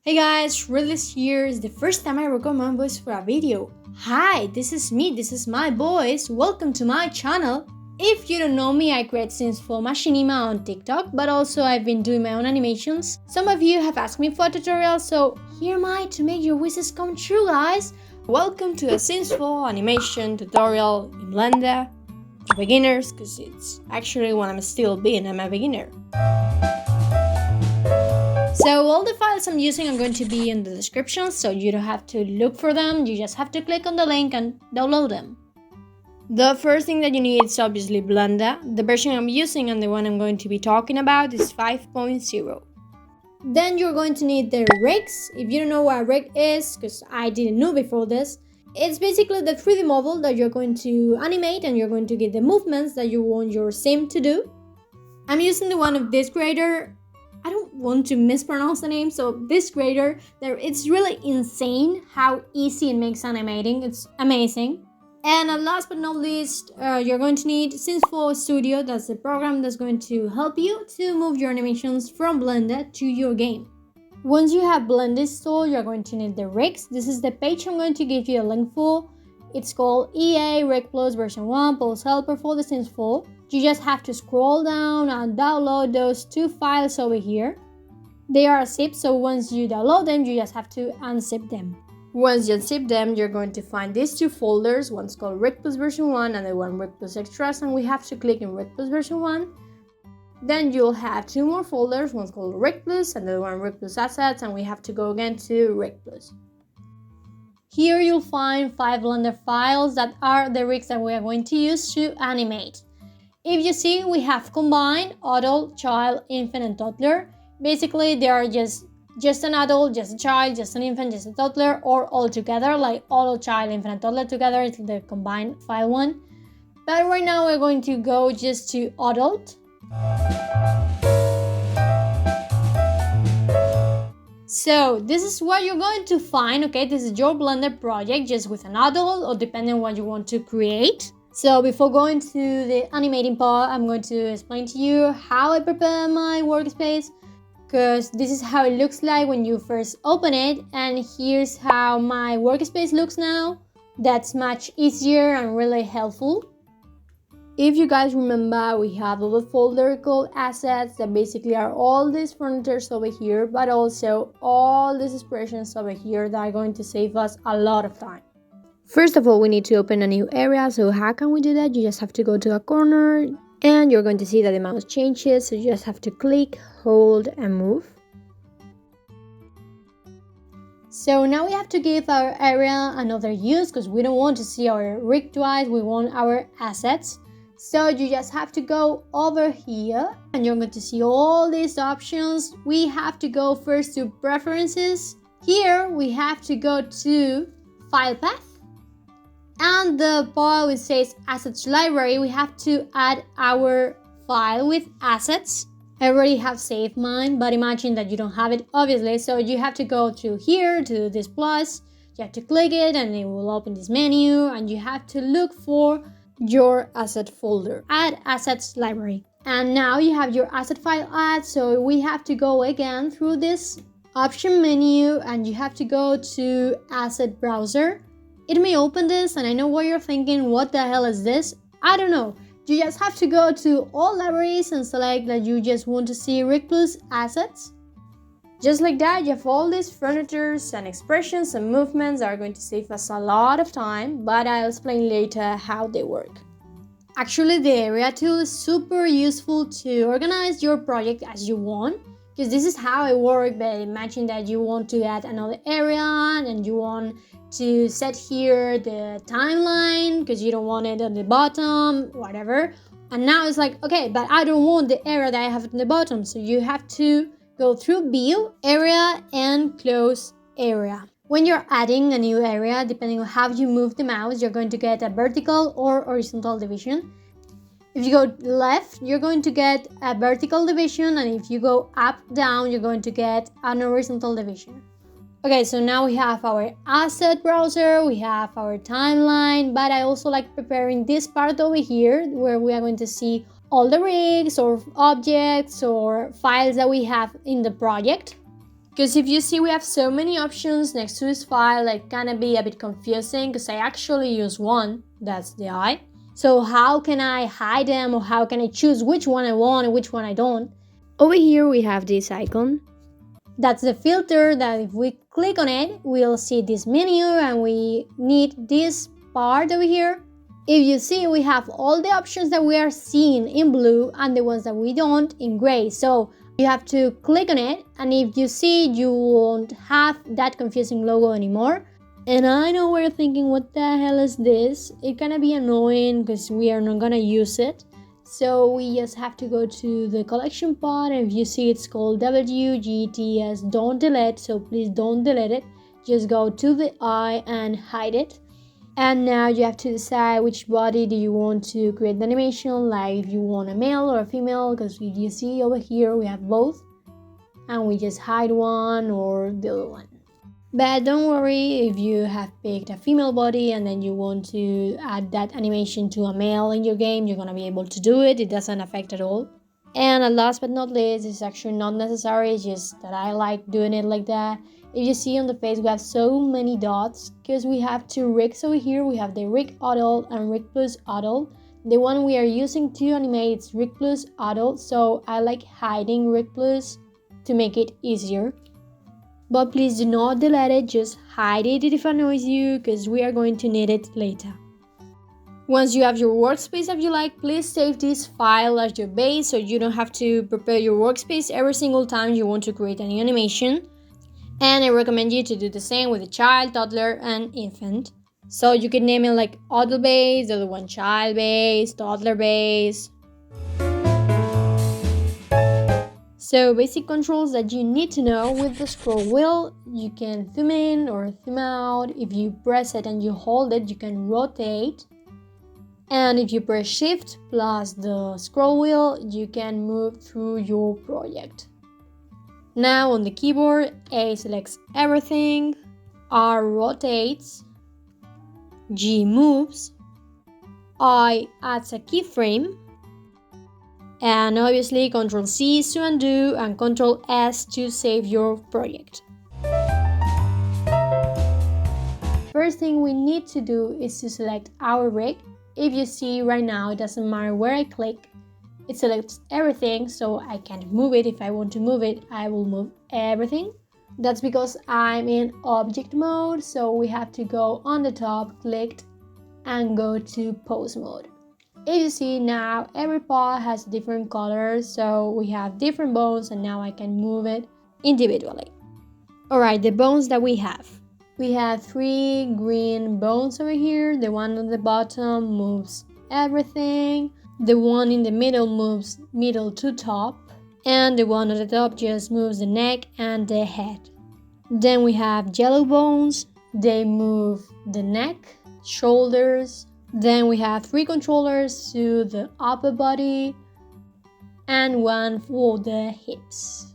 Hey guys, Redless here. It's the first time I record my voice for a video. Hi, this is me, this is my voice. Welcome to my channel. If you don't know me, I create scenes for Machinima on TikTok, but also I've been doing my own animations. Some of you have asked me for a tutorial, so here am I to make your wishes come true, guys. Welcome to a scenes for animation tutorial in Blender for beginners, because it's actually when I'm a beginner. So all the files I'm using are going to be in the description, so you don't have to look for them, you just have to click on the link and download them. The first thing that you need is obviously Blender. The version I'm using and the one I'm going to be talking about is 5.0. Then you're going to need the rigs. If you don't know what a rig is, because I didn't know before this, it's basically the 3D model that you're going to animate and you're going to get the movements that you want your sim to do. I'm using the one of this creator. I don't want to mispronounce the name, so this creator, it's really insane how easy it makes animating. It's amazing. And last but not least, you're going to need Scenes 4 Studio. That's the program that's going to help you to move your animations from Blender to your game. Once you have Blender installed, you're going to need the rigs. This is the page I'm going to give you a link for. It's called EA Rig Plus version 1 Pulse Helper for the Scenes 4. You just have to scroll down and download those two files over here. They are a zip, so once you download them, you just have to unzip them. Once you unzip them, you're going to find these two folders. One's called Rig Plus version 1 and the one Rig Plus Extras, and we have to click in Rig Plus version 1. Then you'll have two more folders, one's called Rig Plus and the one Rig Plus Assets, and we have to go again to Rig Plus. Here you'll find 5 Blender files that are the rigs that we are going to use to animate. If you see, we have combined adult, child, infant, and toddler. Basically, they are just an adult, just a child, just an infant, just a toddler, or all together, like adult, child, infant, and toddler together. It's the combined file one. But right now, we're going to go just to adult. So this is what you're going to find, okay? This is your Blender project, just with an adult, or depending on what you want to create. So before going to the animating part, I'm going to explain to you how I prepare my workspace, because this is how it looks like when you first open it, and here's how my workspace looks now. That's much easier and really helpful. If you guys remember, we have a little folder called assets that basically are all these furnitures over here, but also all these expressions over here that are going to save us a lot of time. First of all, we need to open a new area. So how can we do that? You just have to go to a corner and you're going to see that the mouse changes. So you just have to click, hold, and move. So now we have to give our area another use because we don't want to see our rig twice. We want our assets. So you just have to go over here and you're going to see all these options. We have to go first to preferences. Here we have to go to file path. And the part which says assets library, we have to add our file with assets. I already have saved mine, but imagine that you don't have it, obviously. So you have to go to here, to this plus. You have to click it and it will open this menu. And you have to look for your asset folder. Add assets library. And now you have your asset file add. So we have to go again through this option menu and you have to go to asset browser. It may open this and I know what you're thinking, what the hell is this? I don't know. You just have to go to all libraries and select that you just want to see Rig Plus assets. Just like that, you have all these furnitures and expressions and movements that are going to save us a lot of time, but I'll explain later how they work. Actually, the area tool is super useful to organize your project as you want, because this is how it works. But imagine that you want to add another area and you want to set here the timeline because you don't want it on the bottom, whatever. And now it's like, okay, but I don't want the area that I have at the bottom. So you have to go through view, area, and close area. When you're adding a new area, depending on how you move the mouse, you're going to get a vertical or horizontal division. If you go left, you're going to get a vertical division, and if you go up, down, you're going to get an horizontal division. Okay, so now we have our asset browser, we have our timeline, but I also like preparing this part over here where we are going to see all the rigs or objects or files that we have in the project. Because if you see, we have so many options next to this file, like kind of be a bit confusing because I actually use one, that's the eye. So how can I hide them, or how can I choose which one I want and which one I don't? Over here we have this icon. That's the filter that if we click on it, we'll see this menu and we need this part over here. If you see, we have all the options that we are seeing in blue and the ones that we don't in gray. So you have to click on it, and if you see, you won't have that confusing logo anymore. And I know we're thinking, what the hell is this? It's gonna be annoying because we are not gonna use it. So we just have to go to the collection part, and if you see, it's called WGTS, don't delete, so please don't delete it. Just go to the eye and hide it. And now you have to decide which body do you want to create the animation, like if you want a male or a female, because if you see over here we have both, and we just hide one or the other one. But don't worry if you have picked a female body and then you want to add that animation to a male in your game, you're gonna be able to do it. It doesn't affect at all. And last but not least, it's actually not necessary, it's just that I like doing it like that. If you see on the face, we have so many dots because we have two rigs over here. We have the rig adult and rig plus adult. The one we are using to animate is rig plus adult, so I like hiding rig plus to make it easier. But please do not delete it, just hide it if it annoys you because we are going to need it later. Once you have your workspace that you like, please save this file as your base so you don't have to prepare your workspace every single time you want to create a new animation. And I recommend you to do the same with a child, toddler, and infant. So you can name it like adult base, the other one child base, toddler base. So basic controls that you need to know with the scroll wheel, you can zoom in or zoom out. If you press it and you hold it, you can rotate. And if you press shift plus the scroll wheel, you can move through your project. Now on the keyboard, A selects everything, R rotates, G moves, I adds a keyframe, and obviously Ctrl C is to undo and Ctrl S to save your project. First thing we need to do is to select our rig. If you see right now, it doesn't matter where I click, it selects everything, so I can't move it. If I want to move it, I will move everything. That's because I'm in object mode, so we have to go on the top, click, and go to pose mode. If you see now, every paw has different colors, so we have different bones, and now I can move it individually. Alright, the bones that we have. We have 3 green bones over here. The one on the bottom moves everything. The one in the middle moves middle to top, and the one on the top just moves the neck and the head. Then we have yellow bones, they move the neck, shoulders. Then we have 3 controllers to the upper body and 1 for the hips.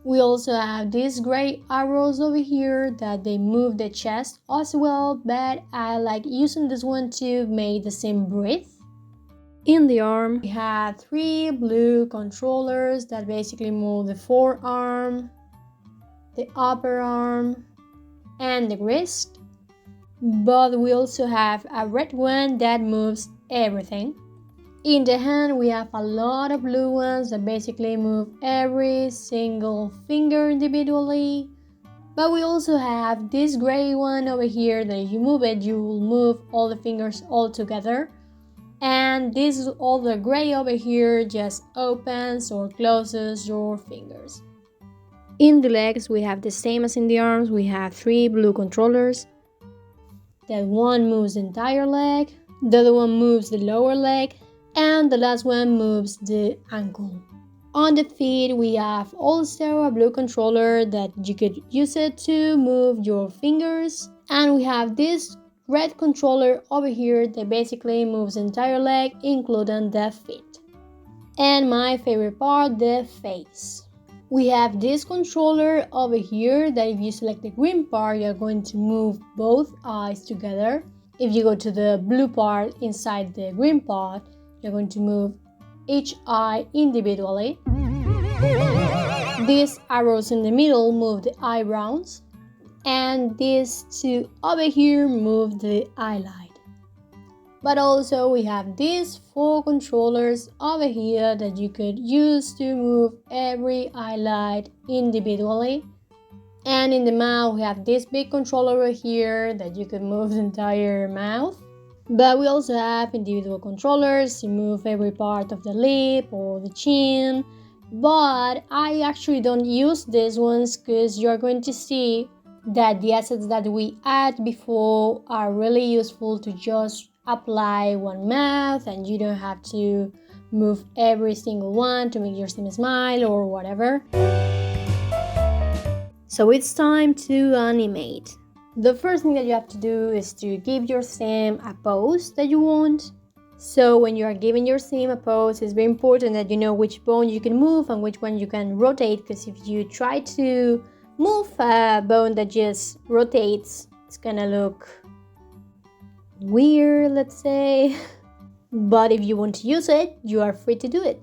We also have these gray arrows over here that they move the chest as well, but I like using this one to make the same breath. In the arm, we have 3 blue controllers that basically move the forearm, the upper arm, and the wrist. But we also have a red one that moves everything. In the hand, we have a lot of blue ones that basically move every single finger individually. But we also have this gray one over here that if you move it, you will move all the fingers all together. And this is all the gray over here just opens or closes your fingers. In the legs, we have the same as in the arms. We have 3 blue controllers. That one moves the entire leg, the other one moves the lower leg, and the last one moves the ankle. On the feet, we have also a blue controller that you could use it to move your fingers. And we have this red controller over here that basically moves the entire leg, including the feet. And my favorite part, the face. We have this controller over here that if you select the green part, you're going to move both eyes together. If you go to the blue part inside the green part, you're going to move each eye individually. These arrows in the middle move the eyebrows, and these two over here move the eyelid. But also we have these 4 controllers over here that you could use to move every eyelid individually. And in the mouth we have this big controller over here that you could move the entire mouth. But we also have individual controllers to move every part of the lip or the chin. But I actually don't use these ones because you're going to see that the assets that we add before are really useful to just apply one mouth, and you don't have to move every single one to make your sim smile or whatever. So it's time to animate. The first thing that you have to do is to give your sim a pose that you want. So when you are giving your sim a pose, it's very important that you know which bone you can move and which one you can rotate, because if you try to move a bone that just rotates, it's gonna look weird, let's say. But if you want to use it, you are free to do it.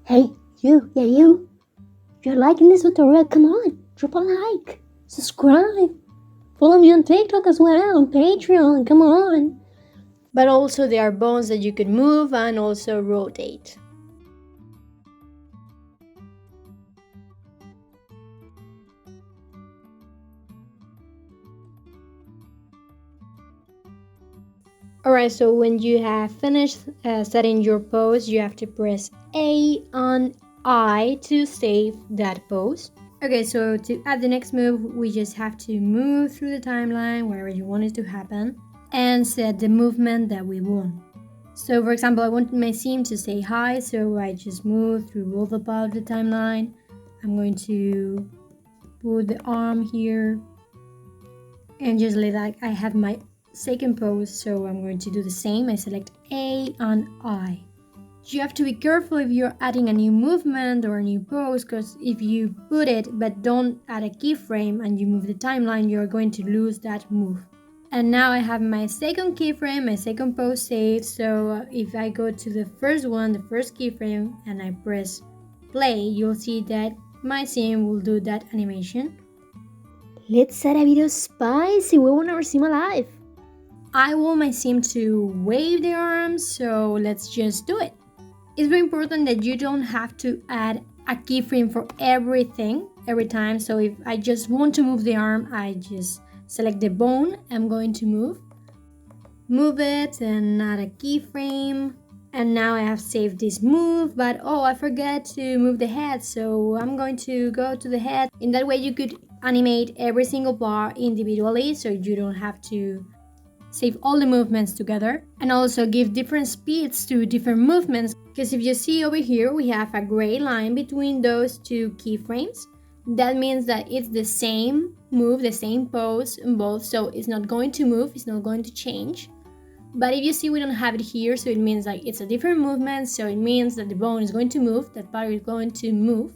Hey, you. If you're liking this tutorial, come on, drop a like, subscribe, follow me on TikTok as well, on Patreon, come on. But also there are bones that you could move and also rotate. Alright, so when you have finished setting your pose, you have to press A on I to save that pose. Okay, so to add the next move, we just have to move through the timeline wherever you want it to happen and set the movement that we want. So for example, I want my sim to say hi, so I just move through all the part of the timeline. I'm going to put the arm here and just like I have my second pose, so I'm going to do the same. I select A and I. You have to be careful if you're adding a new movement or a new pose, because if you put it but don't add a keyframe and you move the timeline, you're going to lose that move. And now I have my second keyframe, my second pose saved, so if I go to the first one, the first keyframe, and I press play, you'll see that my sim will do that animation. Let's set a video spicy, we want our sim alive. I want my sim to wave their arms, so let's just do it. It's very important that you don't have to add a keyframe for everything every time. So if I just want to move the arm, I just select the bone I'm going to move it and add a keyframe. And now I have saved this move, but oh, I forgot to move the head, so I'm going to go to the head. In that way you could animate every single part individually, so you don't have to save all the movements together, and also give different speeds to different movements, because if you see over here we have a gray line between those two keyframes. That means that it's the same move, the same pose in both, so it's not going to move, it's not going to change. But if you see we don't have it here, so it means like it's a different movement, so it means that the bone is going to move, that part is going to move.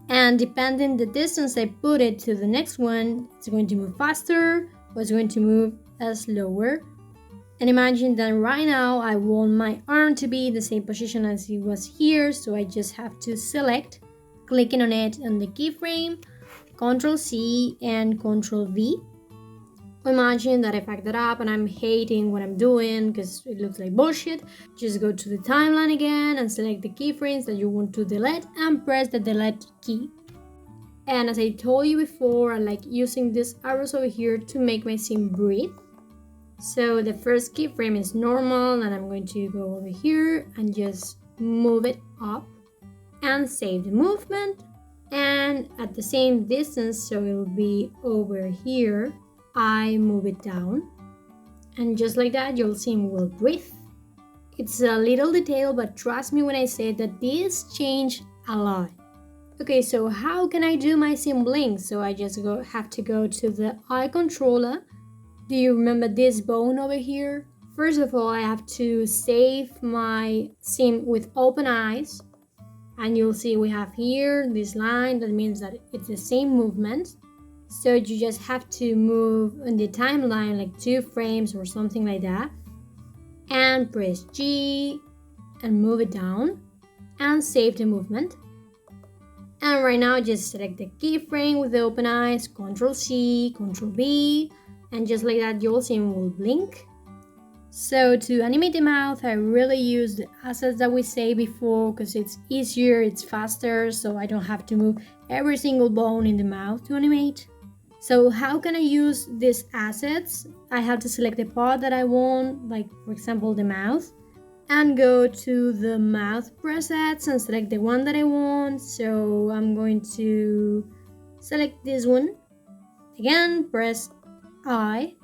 And depending the distance I put it to the next one, it's going to move faster or it's going to move slower. And imagine that right now I want my arm to be the same position as it was here, so I just have to select, clicking on it on the keyframe, Ctrl C and Ctrl V. Imagine that I fucked that up and I'm hating what I'm doing because it looks like bullshit. Just go to the timeline again and select the keyframes that you want to delete and press the delete key. And as I told you before, I like using these arrows over here to make my sim breathe. So the first keyframe is normal, and I'm going to go over here and just move it up and save the movement. And at the same distance, so it will be over here, I move it down. And just like that, your sim will breathe. It's a little detail, but trust me when I say that this changed a lot. Okay, so how can I do my sim blink? So I just have to go to the eye controller. Do you remember this bone over here? First of all, I have to save my sim with open eyes. And you'll see we have here this line. That means that it's the same movement. So you just have to move in the timeline like 2 frames or something like that. And press G and move it down and save the movement. And right now, just select the keyframe with the open eyes, Ctrl C, Ctrl V, and just like that, you'll see it will blink. So to animate the mouth, I really use the assets that we saved before because it's easier, it's faster, so I don't have to move every single bone in the mouth to animate. So how can I use these assets? I have to select the part that I want, like for example the mouth, and go to the mouth presets and select the one that I want. So I'm going to select this one. Again, press I.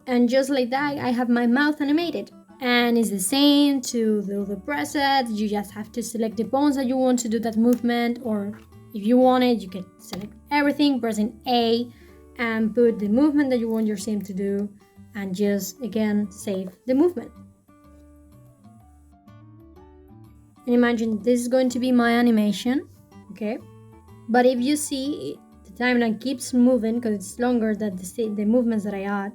And just like that, I have my mouth animated. And it's the same to the other presets. You just have to select the bones that you want to do that movement, or if you want it, you can select everything, pressing A, and put the movement that you want your sim to do, and just again save the movement. And imagine this is going to be my animation, okay? But if you see, the timeline keeps moving because it's longer than the movements that I add.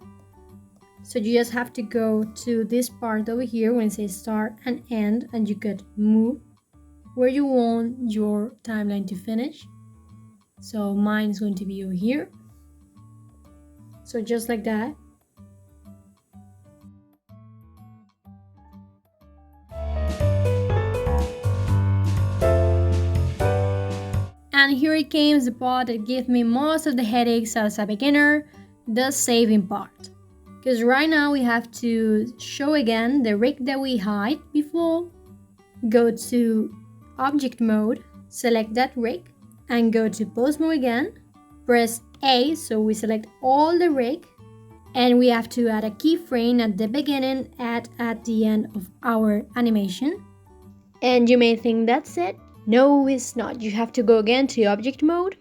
So you just have to go to this part over here when it says start and end, and you could move where you want your timeline to finish. So mine is going to be over here. So just like that. And here it comes, the part that gave me most of the headaches as a beginner, the saving part. Because right now we have to show again the rig that we hide before. Go to object mode, select that rig, and go to pose mode again. Press A, so we select all the rig, and we have to add a keyframe at the beginning and at the end of our animation. And you may think that's it. No, it's not. You have to go again to object mode,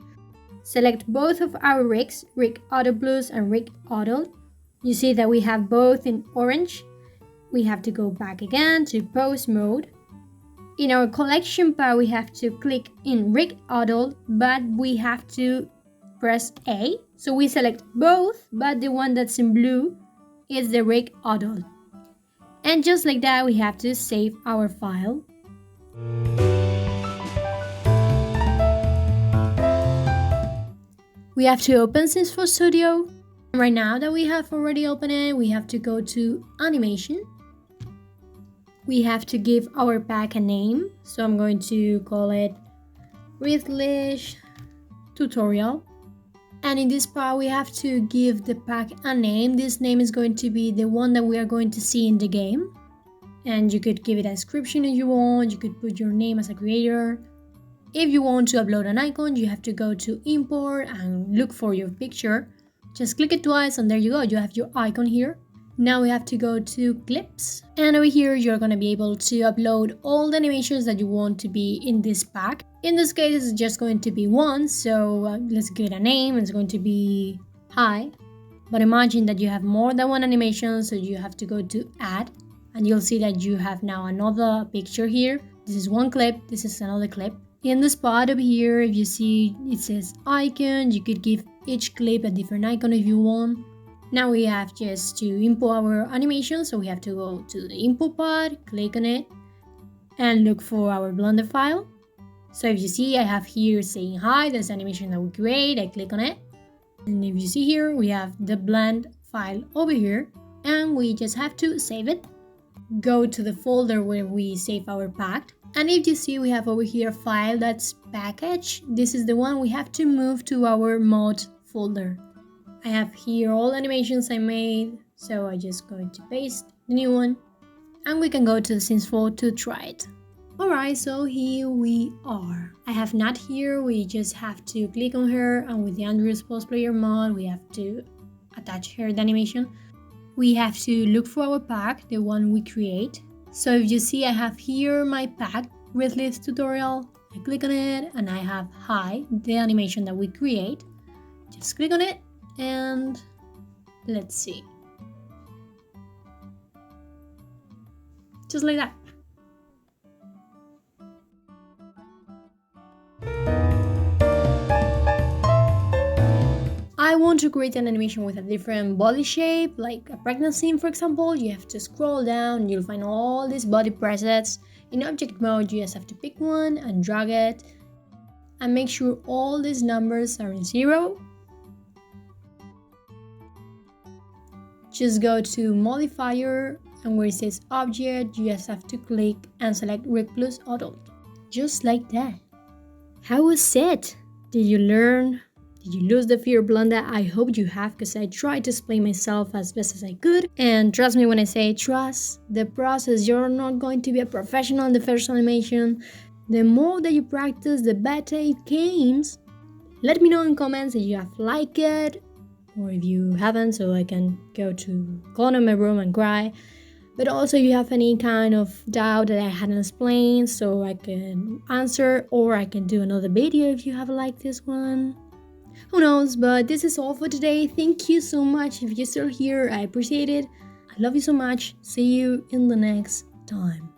select both of our rigs, rig auto plus and rig auto. You see that we have both in orange. We have to go back again to pose mode. In our collection bar, we have to click in rig auto, but we have to press A. So we select both, but the one that's in blue is the rig auto. And just like that, we have to save our file. We have to open Sims 4 Studio. Right now that we have already opened it, we have to go to animation. We have to give our pack a name. So I'm going to call it Ridley's Tutorial. And in this part, we have to give the pack a name. This name is going to be the one that we are going to see in the game. And you could give it a description if you want. You could put your name as a creator. If you want to upload an icon, you have to go to import and look for your picture. Just click it twice and there you go, you have your icon here. Now we have to go to clips, and over here you're going to be able to upload all the animations that you want to be in this pack. In this case it's just going to be one, so let's give it a name. It's going to be hi. But imagine that you have more than one animation, so you have to go to add, and you'll see that you have now another picture here. This is one clip, this is another clip. In the spot over here, if you see it says icon, you could give each clip a different icon if you want. Now we have just to import our animation, so we have to go to the import part, click on it, and look for our Blender file. So if you see, I have here saying hi, that's the animation that we create. I click on it, and if you see here, we have the blend file over here, and we just have to save it. Go to the folder where we save our pack. And if you see, we have over here a file that's package. This is the one we have to move to our mod folder. I have here all animations I made, so I just going to paste the new one, and we can go to the Sims 4 to try it. Alright, so here we are. I have Nat here. We just have to click on her, and with the Andrew's Post Player mod, we have to attach her the animation. We have to look for our pack, the one we create. So if you see, I have here my pack, Ridley's Tutorial. I click on it and I have hi, the animation that we create. Just click on it and let's see. Just like that. I want to create an animation with a different body shape, like a pregnant scene, for example. You have to scroll down, you'll find all these body presets. In object mode, you just have to pick one and drag it. and make sure all these numbers are in 0. Just go to modifier, and where it says object, you just have to click and select rig plus adult. Just like that. How was it? Did you learn? Did you lose the fear, Blonda? I hope you have, because I tried to explain myself as best as I could. And trust me when I say trust the process. You're not going to be a professional in the first animation. The more that you practice, the better it comes. Let me know in comments if you have liked it, or if you haven't, so I can go to corner of my room and cry. But also if you have any kind of doubt that I hadn't explained, so I can answer, or I can do another video if you have liked this one. Who knows, but this is all for today. Thank you so much. If you're still here, I appreciate it. I love you so much. See you in the next time.